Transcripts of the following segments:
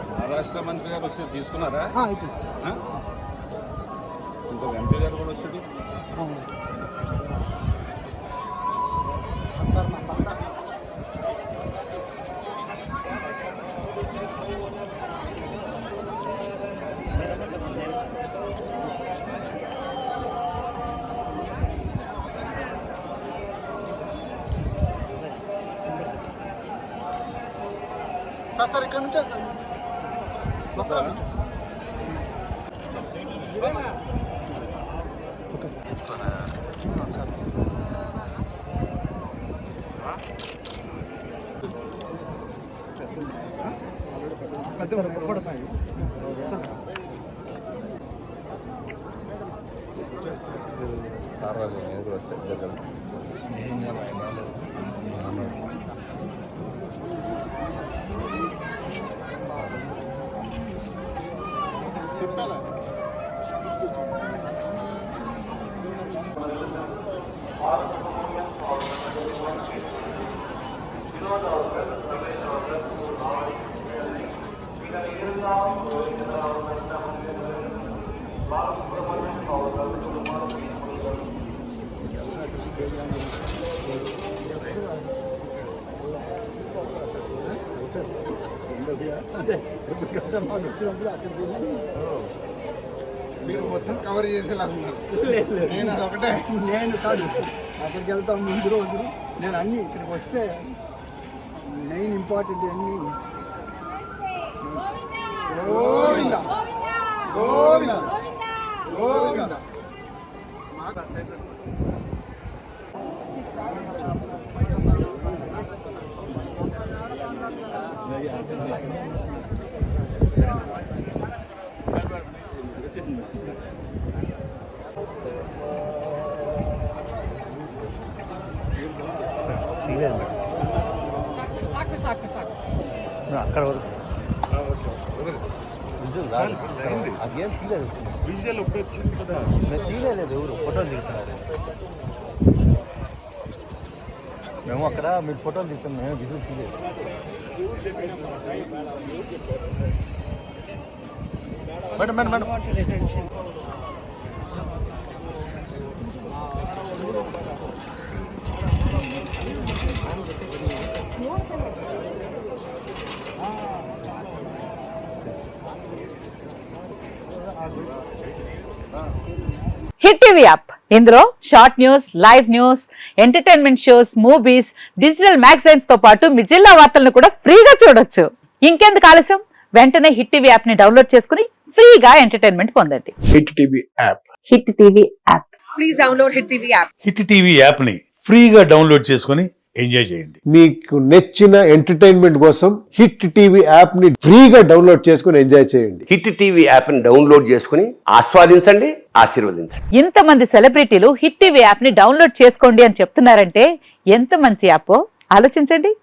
మహారాష్ట్ర మంత్రి గారు వచ్చి తీసుకున్నారా? ఇంకొక ఎంపీ గారు కూడా వచ్చి సార్ ఇక్కడ నుంచి మీరు మొత్తం కవర్ చేసేలా ఉన్నారు. నేను అదొకటే నేను కాదు అక్కడికి వెళ్తాం ముందు రోజు నేను అన్నీ ఇక్కడికి వస్తే మెయిన్ ఇంపార్టెంట్ అన్నీ గోవింద గోవింద గోవింద అక్కడ వరకు అదేం తీయలేదు విజువల్ ఇప్పుడు వచ్చింది కదా, తీయలేదు ఎవరు ఫోటోలు దిగుతున్నారు. మేము అక్కడ మీరు ఫోటోలు దిగుతాం, మేము విజువల్ తీయలేదు. Madam madam madam hit TV app ఇందులో short news, live news, entertainment shows, movies, digital magazines తో పాటు మీ జిల్లా వార్తలను కూడా ఫ్రీగా చూడొచ్చు. ఇంకెందుకు ఆలస్యం, వెంటనే హిట్ టీవీ యాప్ ని డౌన్లోడ్ చేసుకుని ఫ్రీగా ఎంటర్టైన్మెంట్ పొందండి. Hit TV app. Hit TV app please download hit TV app. Hit TV app ని ఫ్రీగా డౌన్లోడ్ చేసుకుని ఎంజాయ్ చేయండి. మీకు నచ్చిన ఎంటర్టైన్మెంట్ కోసం హిట్ టీవీ యాప్ ని ఫ్రీగా డౌన్లోడ్ చేసుకుని ఎంజాయ్ చేయండి. హిట్ టీవీ యాప్ ని డౌన్లోడ్ చేసుకుని ఆస్వాదించండి, ఆశీర్వదించండి. ఇంతమంది సెలబ్రిటీలు హిట్ టీవీ యాప్ ని డౌన్లోడ్ చేసుకోండి అని చెప్తున్నారంటే ఎంత మంచి యాప్ ఆలోచించండి.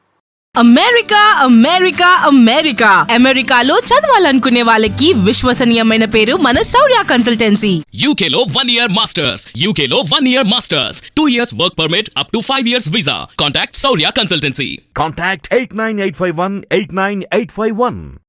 అమెరికా అమెరికా అమెరికా అమెరికాలో చదవాలనుకునే వాళ్ళకి విశ్వసనీయమైన పేరు మన శౌర్య కన్సల్టెన్సీ. UK లో 1 year masters, UK లో 1 year masters, 2 years work permit up to 5 years visa. Contact Saurya Consultancy. Contact 89851 89851.